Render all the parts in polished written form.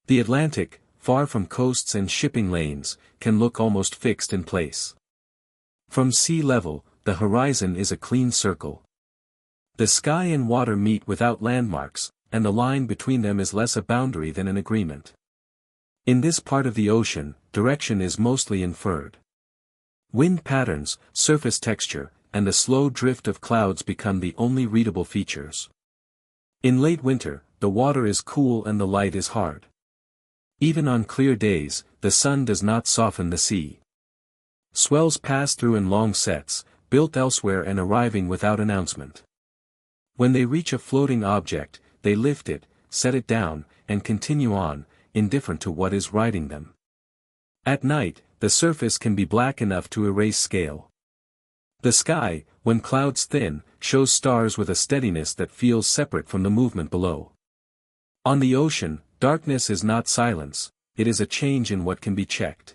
The Atlantic, far from coasts and shipping lanes, can look almost fixed in place. From sea level, the horizon is a clean circle. The sky and water meet without landmarks, and the line between them is less a boundary than an agreement. In this part of the ocean, direction is mostly inferred. Wind patterns, surface texture, and the slow drift of clouds become the only readable features. In late winter, the water is cool and the light is hard. Even on clear days, the sun does not soften the sea. Swells pass through in long sets, built elsewhere and arriving without announcement. When they reach a floating object, they lift it, set it down, and continue on, indifferent to what is riding them. At night, the surface can be black enough to erase scale. The sky, when clouds thin, shows stars with a steadiness that feels separate from the movement below. On the ocean, darkness is not silence, it is a change in what can be checked.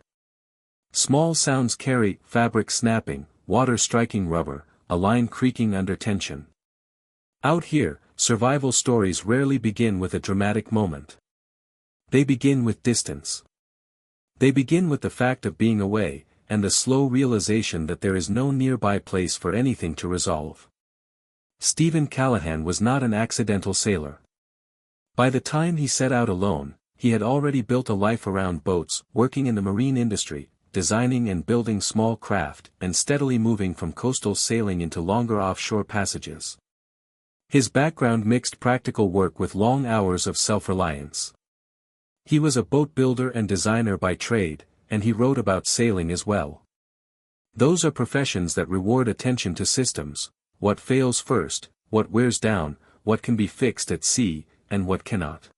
Small sounds carry fabric snapping, water striking rubber, a line creaking under tension. Out here, survival stories rarely begin with a dramatic moment. They begin with distance. They begin with the fact of being away, and the slow realization that there is no nearby place for anything to resolve. Stephen Callahan was not an accidental sailor. By the time he set out alone, he had already built a life around boats, working in the marine industry, designing and building small craft, and steadily moving from coastal sailing into longer offshore passages. His background mixed practical work with long hours of self-reliance. He was a boat builder and designer by trade, and he wrote about sailing as well. Those are professions that reward attention to systems, what fails first, what wears down, what can be fixed at sea, and what cannot.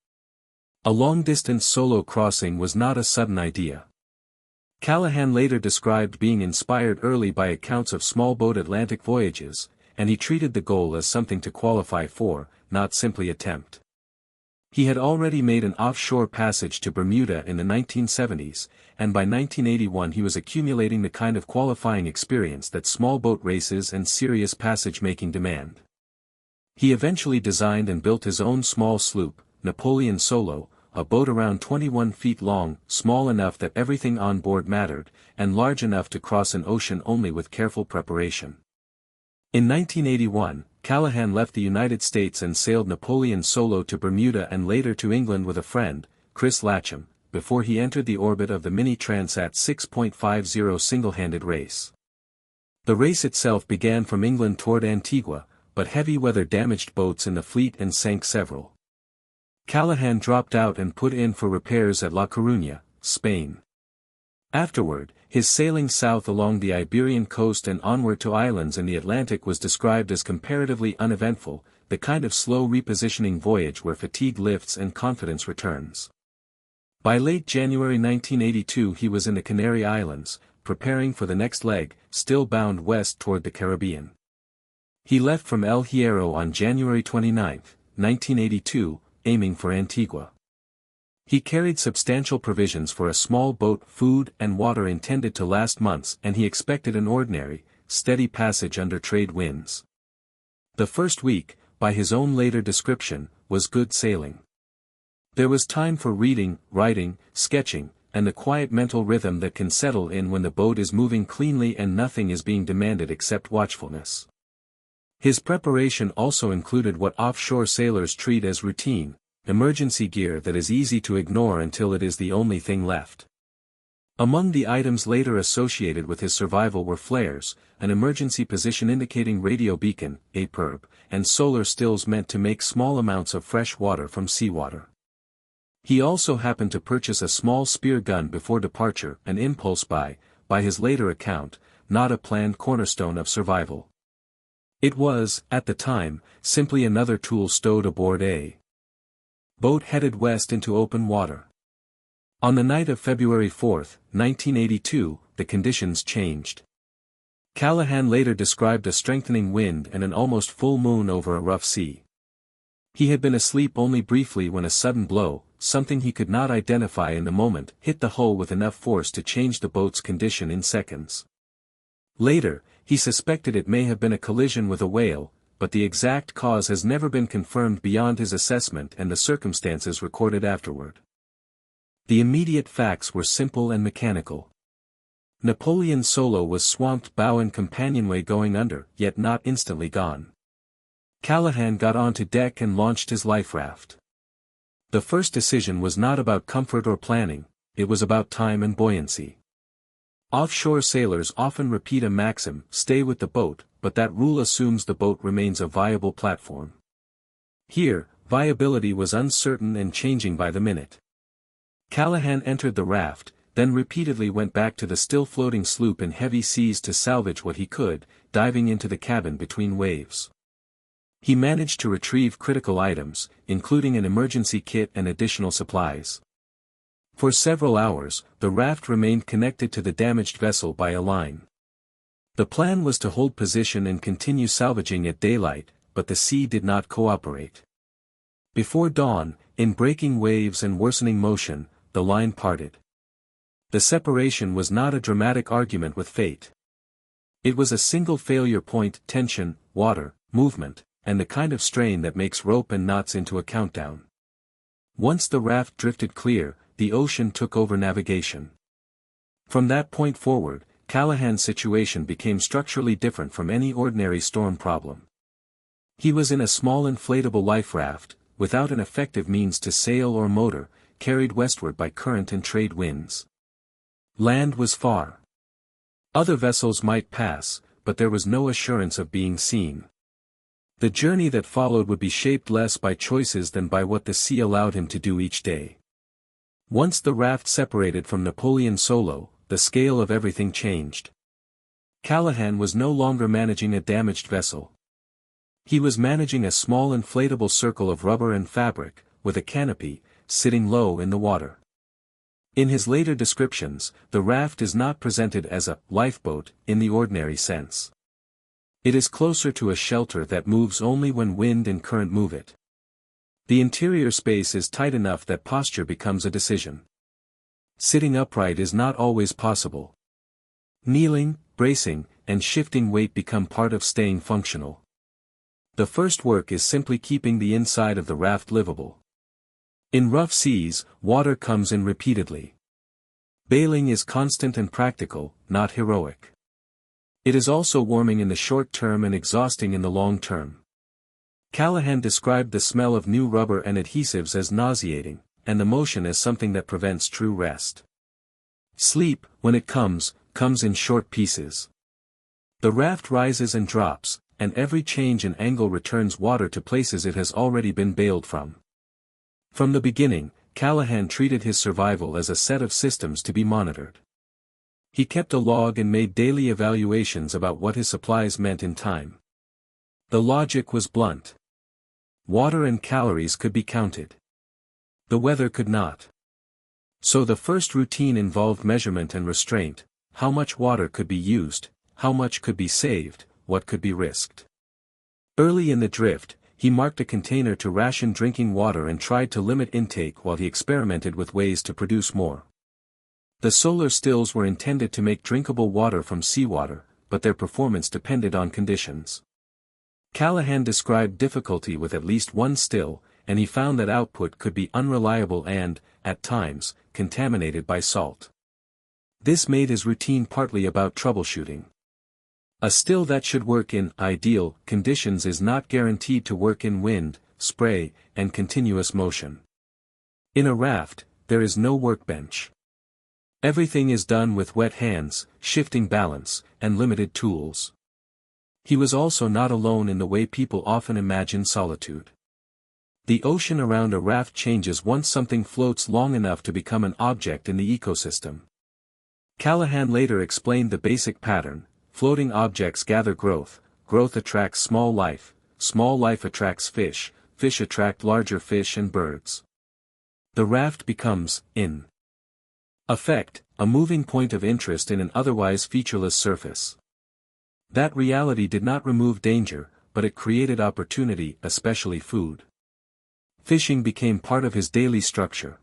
A long-distance solo crossing was not a sudden idea. Callahan later described being inspired early by accounts of small-boat Atlantic voyages, and he treated the goal as something to qualify for, not simply attempt. He had already made an offshore passage to Bermuda in the 1970s, and by 1981 he was accumulating the kind of qualifying experience that small boat races and serious passage-making demand. He eventually designed and built his own small sloop, Napoleon Solo, a boat around 21 feet long, small enough that everything on board mattered, and large enough to cross an ocean only with careful preparation. In 1981, Callahan left the United States and sailed Napoleon Solo to Bermuda and later to England with a friend, Chris Latcham, before he entered the orbit of the Mini Transat 6.50 single-handed race. The race itself began from England toward Antigua, but heavy weather damaged boats in the fleet and sank several. Callahan dropped out and put in for repairs at La Coruña, Spain. Afterward, his sailing south along the Iberian coast and onward to islands in the Atlantic was described as comparatively uneventful, the kind of slow repositioning voyage where fatigue lifts and confidence returns. By late January 1982 he was in the Canary Islands, preparing for the next leg, still bound west toward the Caribbean. He left from El Hierro on January 29, 1982, aiming for Antigua. He carried substantial provisions for a small boat, food and water intended to last months, and he expected an ordinary, steady passage under trade winds. The first week, by his own later description, was good sailing. There was time for reading, writing, sketching, and the quiet mental rhythm that can settle in when the boat is moving cleanly and nothing is being demanded except watchfulness. His preparation also included what offshore sailors treat as routine, emergency gear that is easy to ignore until it is the only thing left. Among the items later associated with his survival were flares, an emergency position indicating radio beacon, APIRB, and solar stills meant to make small amounts of fresh water from seawater. He also happened to purchase a small spear gun before departure, an impulse buy, by his later account, not a planned cornerstone of survival. It was, at the time, simply another tool stowed aboard a boat headed west into open water. On the night of February 4, 1982, the conditions changed. Callahan later described a strengthening wind and an almost full moon over a rough sea. He had been asleep only briefly when a sudden blow, something he could not identify in the moment, hit the hull with enough force to change the boat's condition in seconds. Later, he suspected it may have been a collision with a whale, but the exact cause has never been confirmed beyond his assessment and the circumstances recorded afterward. The immediate facts were simple and mechanical. Napoleon's Solo was swamped bow and companionway going under, yet not instantly gone. Callahan got onto deck and launched his life raft. The first decision was not about comfort or planning, it was about time and buoyancy. Offshore sailors often repeat a maxim, stay with the boat, but that rule assumes the boat remains a viable platform. Here, viability was uncertain and changing by the minute. Callahan entered the raft, then repeatedly went back to the still-floating sloop in heavy seas to salvage what he could, diving into the cabin between waves. He managed to retrieve critical items, including an emergency kit and additional supplies. For several hours, the raft remained connected to the damaged vessel by a line. The plan was to hold position and continue salvaging at daylight, but the sea did not cooperate. Before dawn, in breaking waves and worsening motion, the line parted. The separation was not a dramatic argument with fate. It was a single failure point: tension, water, movement, and the kind of strain that makes rope and knots into a countdown. Once the raft drifted clear, the ocean took over navigation. From that point forward, Callahan's situation became structurally different from any ordinary storm problem. He was in a small inflatable life raft, without an effective means to sail or motor, carried westward by current and trade winds. Land was far. Other vessels might pass, but there was no assurance of being seen. The journey that followed would be shaped less by choices than by what the sea allowed him to do each day. Once the raft separated from Napoleon's Solo, the scale of everything changed. Callahan was no longer managing a damaged vessel. He was managing a small inflatable circle of rubber and fabric, with a canopy, sitting low in the water. In his later descriptions, the raft is not presented as a lifeboat in the ordinary sense. It is closer to a shelter that moves only when wind and current move it. The interior space is tight enough that posture becomes a decision. Sitting upright is not always possible. Kneeling, bracing, and shifting weight become part of staying functional. The first work is simply keeping the inside of the raft livable. In rough seas, water comes in repeatedly. Bailing is constant and practical, not heroic. It is also warming in the short term and exhausting in the long term. Callahan described the smell of new rubber and adhesives as nauseating, and the motion as something that prevents true rest. Sleep, when it comes in short pieces. The raft rises and drops, and every change in angle returns water to places it has already been bailed from. From the beginning, Callahan treated his survival as a set of systems to be monitored. He kept a log and made daily evaluations about what his supplies meant in time. The logic was blunt. Water and calories could be counted. The weather could not. So the first routine involved measurement and restraint: how much water could be used, how much could be saved, what could be risked. Early in the drift, he marked a container to ration drinking water and tried to limit intake while he experimented with ways to produce more. The solar stills were intended to make drinkable water from seawater, but their performance depended on conditions. Callahan described difficulty with at least one still, and he found that output could be unreliable and, at times, contaminated by salt. This made his routine partly about troubleshooting. A still that should work in ideal conditions is not guaranteed to work in wind, spray, and continuous motion. In a raft, there is no workbench. Everything is done with wet hands, shifting balance, and limited tools. He was also not alone in the way people often imagine solitude. The ocean around a raft changes once something floats long enough to become an object in the ecosystem. Callahan later explained the basic pattern: floating objects gather growth, growth attracts small life attracts fish, fish attract larger fish and birds. The raft becomes, in effect, a moving point of interest in an otherwise featureless surface. That reality did not remove danger, but it created opportunity, especially food. Fishing became part of his daily structure.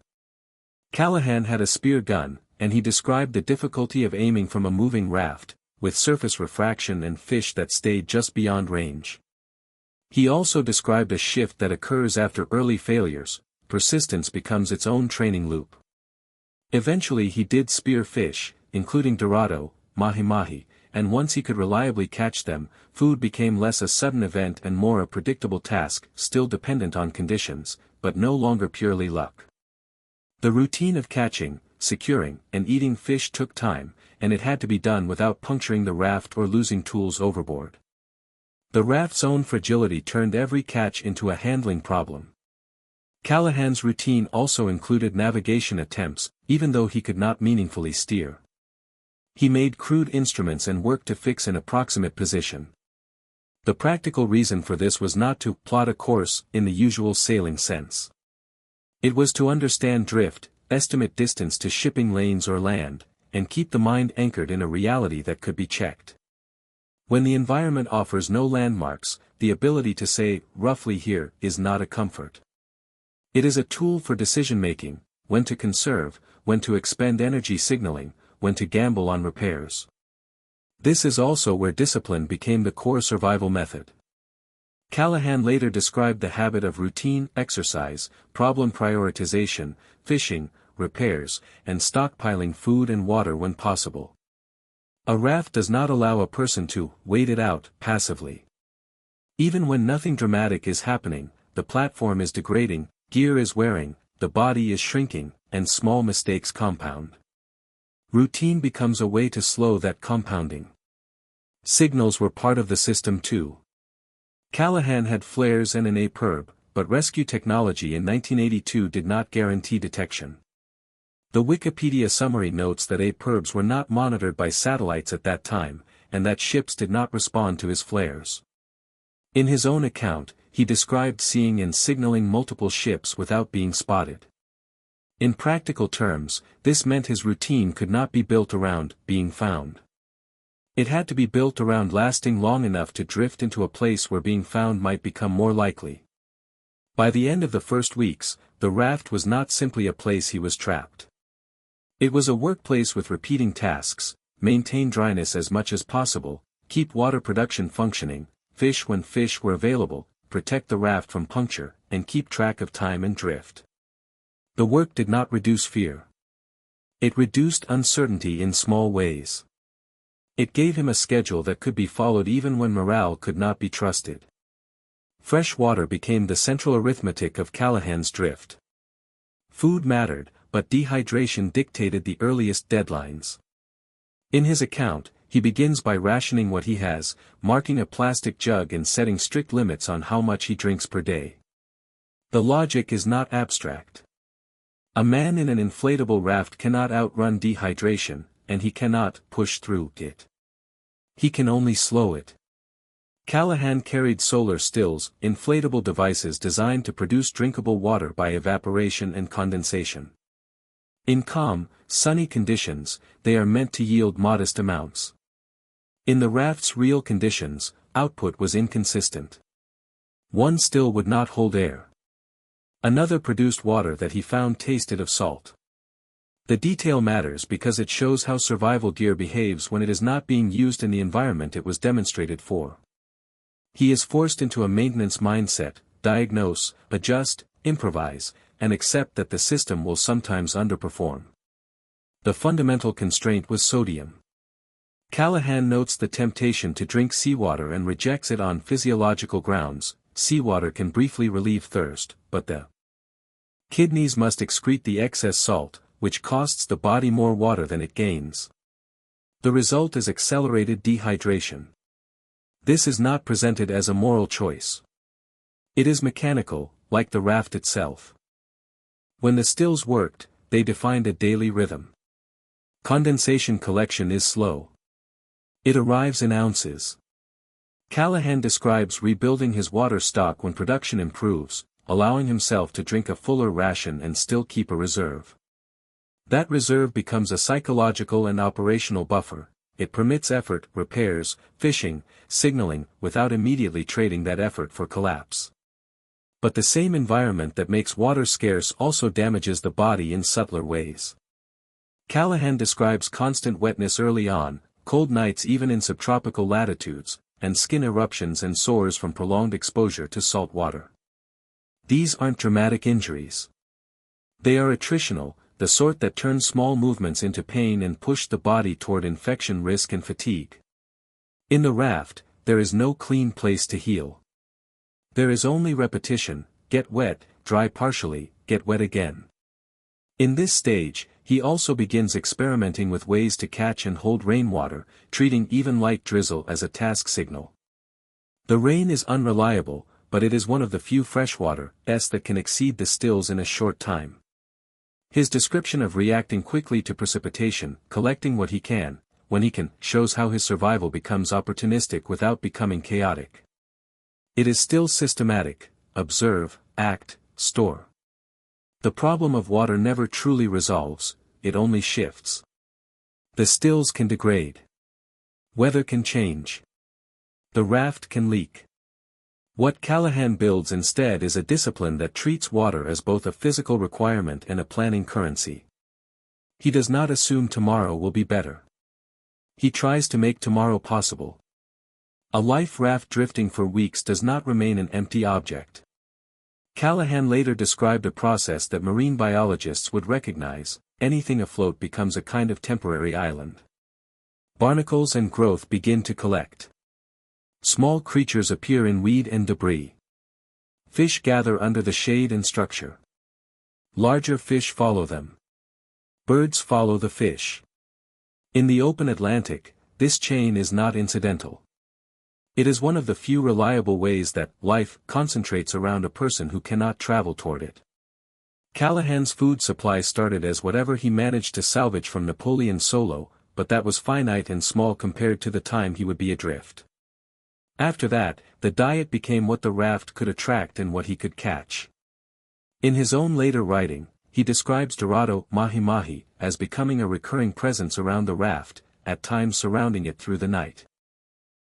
Callahan had a spear gun, and he described the difficulty of aiming from a moving raft, with surface refraction and fish that stayed just beyond range. He also described a shift that occurs after early failures: persistence becomes its own training loop. Eventually he did spear fish, including dorado, mahi-mahi, and once he could reliably catch them, food became less a sudden event and more a predictable task, still dependent on conditions, but no longer purely luck. The routine of catching, securing, and eating fish took time, and it had to be done without puncturing the raft or losing tools overboard. The raft's own fragility turned every catch into a handling problem. Callahan's routine also included navigation attempts, even though he could not meaningfully steer. He made crude instruments and worked to fix an approximate position. The practical reason for this was not to plot a course in the usual sailing sense. It was to understand drift, estimate distance to shipping lanes or land, and keep the mind anchored in a reality that could be checked. When the environment offers no landmarks, the ability to say, roughly here, is not a comfort. It is a tool for decision-making, when to conserve, when to expend energy signaling, when to gamble on repairs. This is also where discipline became the core survival method. Callahan later described the habit of routine exercise, problem prioritization, fishing, repairs, and stockpiling food and water when possible. A raft does not allow a person to wait it out passively. Even when nothing dramatic is happening, the platform is degrading, gear is wearing, the body is shrinking, and small mistakes compound. Routine becomes a way to slow that compounding. Signals were part of the system too. Callahan had flares and an APIRB, but rescue technology in 1982 did not guarantee detection. The Wikipedia summary notes that APIRBs were not monitored by satellites at that time, and that ships did not respond to his flares. In his own account, he described seeing and signaling multiple ships without being spotted. In practical terms, this meant his routine could not be built around being found. It had to be built around lasting long enough to drift into a place where being found might become more likely. By the end of the first weeks, the raft was not simply a place he was trapped. It was a workplace with repeating tasks: maintain dryness as much as possible, keep water production functioning, fish when fish were available, protect the raft from puncture, and keep track of time and drift. The work did not reduce fear. It reduced uncertainty in small ways. It gave him a schedule that could be followed even when morale could not be trusted. Fresh water became the central arithmetic of Callahan's drift. Food mattered, but dehydration dictated the earliest deadlines. In his account, he begins by rationing what he has, marking a plastic jug and setting strict limits on how much he drinks per day. The logic is not abstract. A man in an inflatable raft cannot outrun dehydration, and he cannot push through it. He can only slow it. Callahan carried solar stills, inflatable devices designed to produce drinkable water by evaporation and condensation. In calm, sunny conditions, they are meant to yield modest amounts. In the raft's real conditions, output was inconsistent. One still would not hold air. Another produced water that he found tasted of salt. The detail matters because it shows how survival gear behaves when it is not being used in the environment it was demonstrated for. He is forced into a maintenance mindset: diagnose, adjust, improvise, and accept that the system will sometimes underperform. The fundamental constraint was sodium. Callahan notes the temptation to drink seawater and rejects it on physiological grounds. Seawater can briefly relieve thirst, but the kidneys must excrete the excess salt, which costs the body more water than it gains. The result is accelerated dehydration. This is not presented as a moral choice. It is mechanical, like the raft itself. When the stills worked, they defined a daily rhythm. Condensation collection is slow. It arrives in ounces. Callahan describes rebuilding his water stock when production improves, allowing himself to drink a fuller ration and still keep a reserve. That reserve becomes a psychological and operational buffer. It permits effort, repairs, fishing, signaling, without immediately trading that effort for collapse. But the same environment that makes water scarce also damages the body in subtler ways. Callahan describes constant wetness early on, cold nights even in subtropical latitudes, and skin eruptions and sores from prolonged exposure to salt water. These aren't dramatic injuries. They are attritional. the sort that turns small movements into pain and push the body toward infection risk and fatigue. In the raft, there is no clean place to heal. There is only repetition: get wet, dry partially, get wet again. In this stage, he also begins experimenting with ways to catch and hold rainwater, treating even light drizzle as a task signal. The rain is unreliable, but it is one of the few freshwaters that can exceed the stills in a short time. His description of reacting quickly to precipitation, collecting what he can, when he can, shows how his survival becomes opportunistic without becoming chaotic. It is still systematic: observe, act, store. The problem of water never truly resolves, it only shifts. The stills can degrade. Weather can change. The raft can leak. What Callahan builds instead is a discipline that treats water as both a physical requirement and a planning currency. He does not assume tomorrow will be better. He tries to make tomorrow possible. A life raft drifting for weeks does not remain an empty object. Callahan later described a process that marine biologists would recognize: anything afloat becomes a kind of temporary island. Barnacles and growth begin to collect. Small creatures appear in weed and debris. Fish gather under the shade and structure. Larger fish follow them. Birds follow the fish. In the open Atlantic, this chain is not incidental. It is one of the few reliable ways that life concentrates around a person who cannot travel toward it. Callahan's food supply started as whatever he managed to salvage from Napoleon Solo, but that was finite and small compared to the time he would be adrift. After that, the diet became what the raft could attract and what he could catch. In his own later writing, he describes Dorado mahi-mahi as becoming a recurring presence around the raft, at times surrounding it through the night.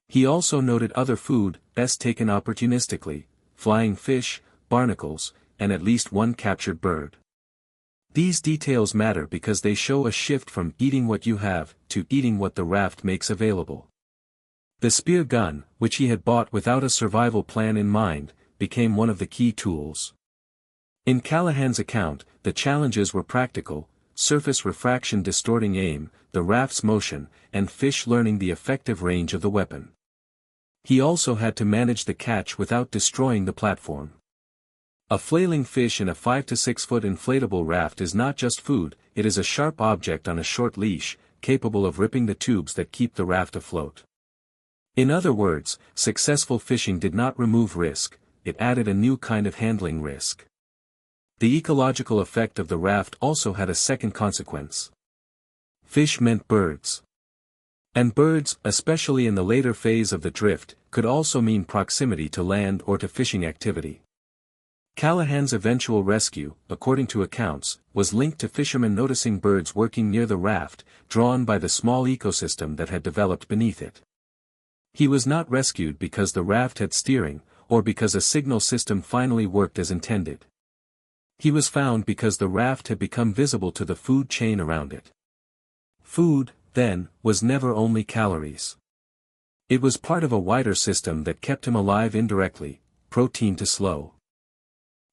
He also noted other food, taken opportunistically: flying fish, barnacles, and at least one captured bird. These details matter because they show a shift from eating what you have, to eating what the raft makes available. The spear gun, which he had bought without a survival plan in mind, became one of the key tools. In Callahan's account, the challenges were practical: surface refraction distorting aim, the raft's motion, and fish learning the effective range of the weapon. He also had to manage the catch without destroying the platform. A flailing fish in a 5 to 6 foot inflatable raft is not just food, it is a sharp object on a short leash, capable of ripping the tubes that keep the raft afloat. In other words, successful fishing did not remove risk, it added a new kind of handling risk. The ecological effect of the raft also had a second consequence. Fish meant birds. And birds, especially in the later phase of the drift, could also mean proximity to land or to fishing activity. Callahan's eventual rescue, according to accounts, was linked to fishermen noticing birds working near the raft, drawn by the small ecosystem that had developed beneath it. He was not rescued because the raft had steering, or because a signal system finally worked as intended. He was found because the raft had become visible to the food chain around it. Food, then, was never only calories. It was part of a wider system that kept him alive indirectly: protein to slow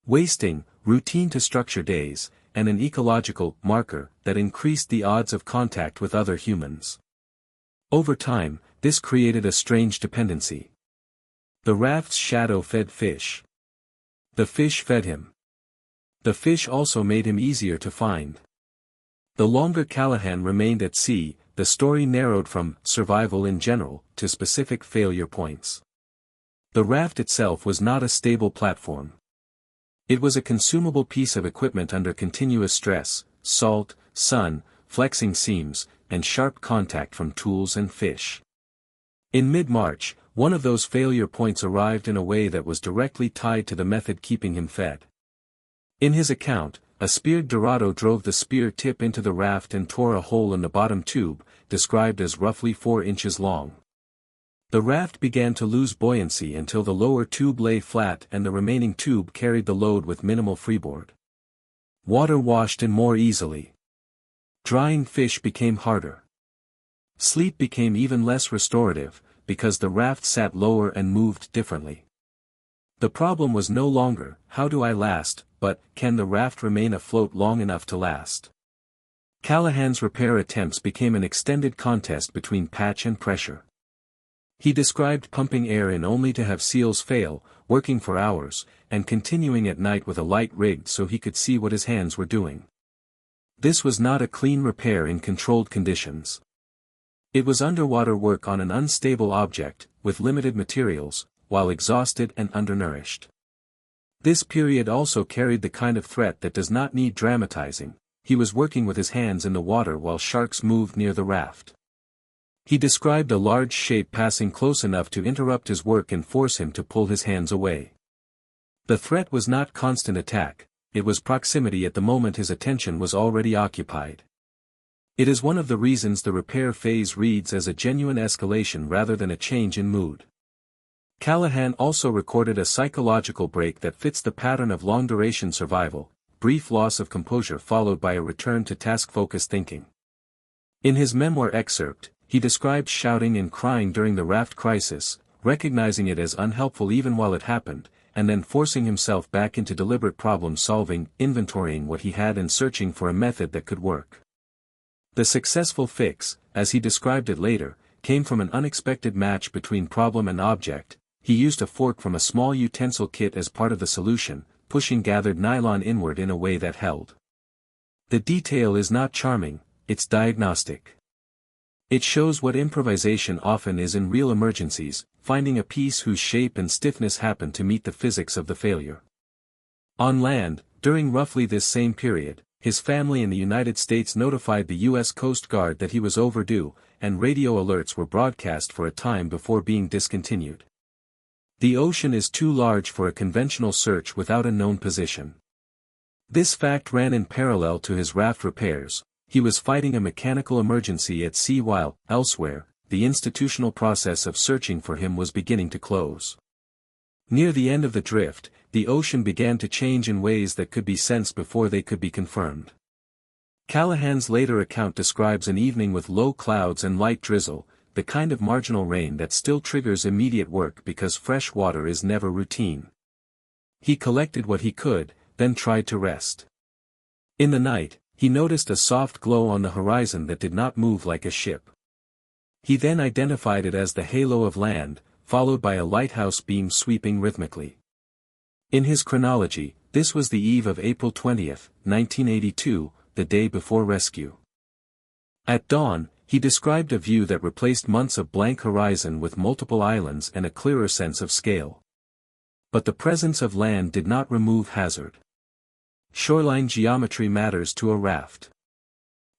wasting, routine to structure days, and an ecological marker that increased the odds of contact with other humans. Over time, this created a strange dependency. The raft's shadow fed fish. The fish fed him. The fish also made him easier to find. The longer Callahan remained at sea, the story narrowed from survival in general to specific failure points. The raft itself was not a stable platform. It was a consumable piece of equipment under continuous stress: salt, sun, flexing seams, and sharp contact from tools and fish. In mid-March, one of those failure points arrived in a way that was directly tied to the method keeping him fed. In his account, a speared Dorado drove the spear tip into the raft and tore a hole in the bottom tube, described as roughly 4 inches long. The raft began to lose buoyancy until the lower tube lay flat and the remaining tube carried the load with minimal freeboard. Water washed in more easily. Drying fish became harder. Sleep became even less restorative, because the raft sat lower and moved differently. The problem was no longer, how do I last, but, can the raft remain afloat long enough to last? Callahan's repair attempts became an extended contest between patch and pressure. He described pumping air in only to have seals fail, working for hours, and continuing at night with a light rigged so he could see what his hands were doing. This was not a clean repair in controlled conditions. It was underwater work on an unstable object, with limited materials, while exhausted and undernourished. This period also carried the kind of threat that does not need dramatizing. He was working with his hands in the water while sharks moved near the raft. He described a large shape passing close enough to interrupt his work and force him to pull his hands away. The threat was not constant attack, it was proximity at the moment his attention was already occupied. It is one of the reasons the repair phase reads as a genuine escalation rather than a change in mood. Callahan also recorded a psychological break that fits the pattern of long-duration survival, brief loss of composure followed by a return to task-focused thinking. In his memoir excerpt, he described shouting and crying during the raft crisis, recognizing it as unhelpful even while it happened, and then forcing himself back into deliberate problem-solving, inventorying what he had and searching for a method that could work. The successful fix, as he described it later, came from an unexpected match between problem and object. He used a fork from a small utensil kit as part of the solution, pushing gathered nylon inward in a way that held. The detail is not charming, it's diagnostic. It shows what improvisation often is in real emergencies, finding a piece whose shape and stiffness happen to meet the physics of the failure. On land, during roughly this same period, his family in the United States notified the U.S. Coast Guard that he was overdue, and radio alerts were broadcast for a time before being discontinued. The ocean is too large for a conventional search without a known position. This fact ran in parallel to his raft repairs. He was fighting a mechanical emergency at sea while, elsewhere, the institutional process of searching for him was beginning to close. Near the end of the drift, the ocean began to change in ways that could be sensed before they could be confirmed. Callahan's later account describes an evening with low clouds and light drizzle, the kind of marginal rain that still triggers immediate work because fresh water is never routine. He collected what he could, then tried to rest. In the night, he noticed a soft glow on the horizon that did not move like a ship. He then identified it as the halo of land, followed by a lighthouse beam sweeping rhythmically. In his chronology, this was the eve of April 20, 1982, the day before rescue. At dawn, he described a view that replaced months of blank horizon with multiple islands and a clearer sense of scale. But the presence of land did not remove hazard. Shoreline geometry matters to a raft.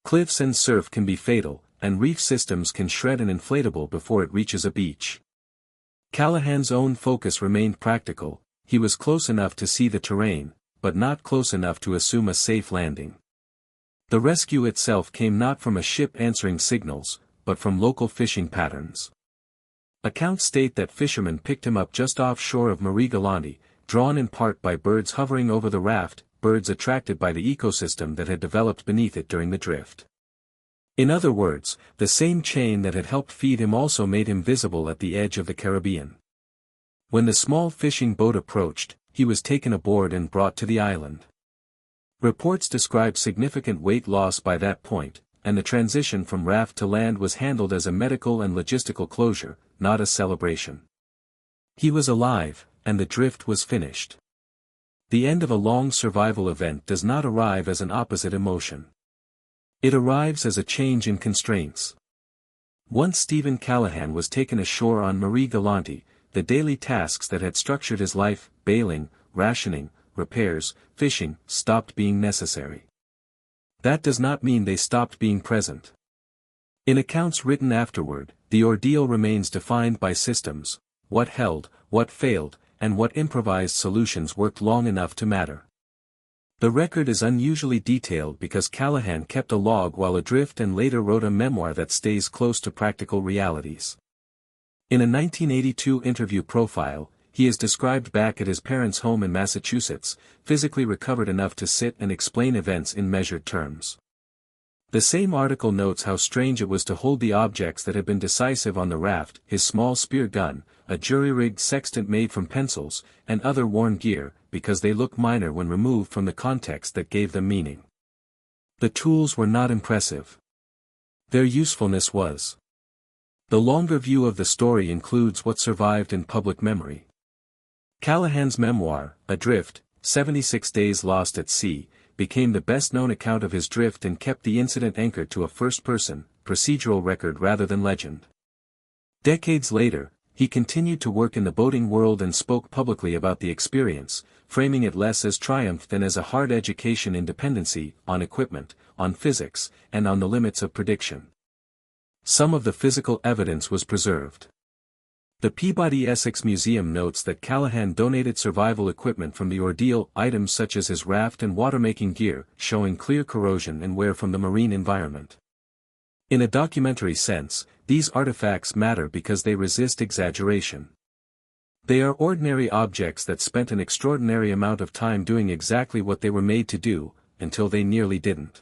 Cliffs and surf can be fatal, and reef systems can shred an inflatable before it reaches a beach. Callahan's own focus remained practical. He was close enough to see the terrain, but not close enough to assume a safe landing. The rescue itself came not from a ship answering signals, but from local fishing patterns. Accounts state that fishermen picked him up just offshore of Marie Galante, drawn in part by birds hovering over the raft, birds attracted by the ecosystem that had developed beneath it during the drift. In other words, the same chain that had helped feed him also made him visible at the edge of the Caribbean. When the small fishing boat approached, he was taken aboard and brought to the island. Reports describe significant weight loss by that point, and the transition from raft to land was handled as a medical and logistical closure, not a celebration. He was alive, and the drift was finished. The end of a long survival event does not arrive as an opposite emotion. It arrives as a change in constraints. Once Stephen Callahan was taken ashore on Marie Galante, the daily tasks that had structured his life, bailing, rationing, repairs, fishing, stopped being necessary. That does not mean they stopped being present. In accounts written afterward, the ordeal remains defined by systems, what held, what failed, and what improvised solutions worked long enough to matter. The record is unusually detailed because Callahan kept a log while adrift and later wrote a memoir that stays close to practical realities. In a 1982 interview profile, he is described back at his parents' home in Massachusetts, physically recovered enough to sit and explain events in measured terms. The same article notes how strange it was to hold the objects that had been decisive on the raft, his small spear gun, a jury-rigged sextant made from pencils, and other worn gear, because they look minor when removed from the context that gave them meaning. The tools were not impressive. Their usefulness was. The longer view of the story includes what survived in public memory. Callahan's memoir, Adrift, 76 Days Lost at Sea, became the best-known account of his drift and kept the incident anchored to a first-person, procedural record rather than legend. Decades later, he continued to work in the boating world and spoke publicly about the experience, framing it less as triumph than as a hard education in dependency, on equipment, on physics, and on the limits of prediction. Some of the physical evidence was preserved. The Peabody Essex Museum notes that Callahan donated survival equipment from the ordeal, items such as his raft and water-making gear, showing clear corrosion and wear from the marine environment. In a documentary sense, these artifacts matter because they resist exaggeration. They are ordinary objects that spent an extraordinary amount of time doing exactly what they were made to do, until they nearly didn't.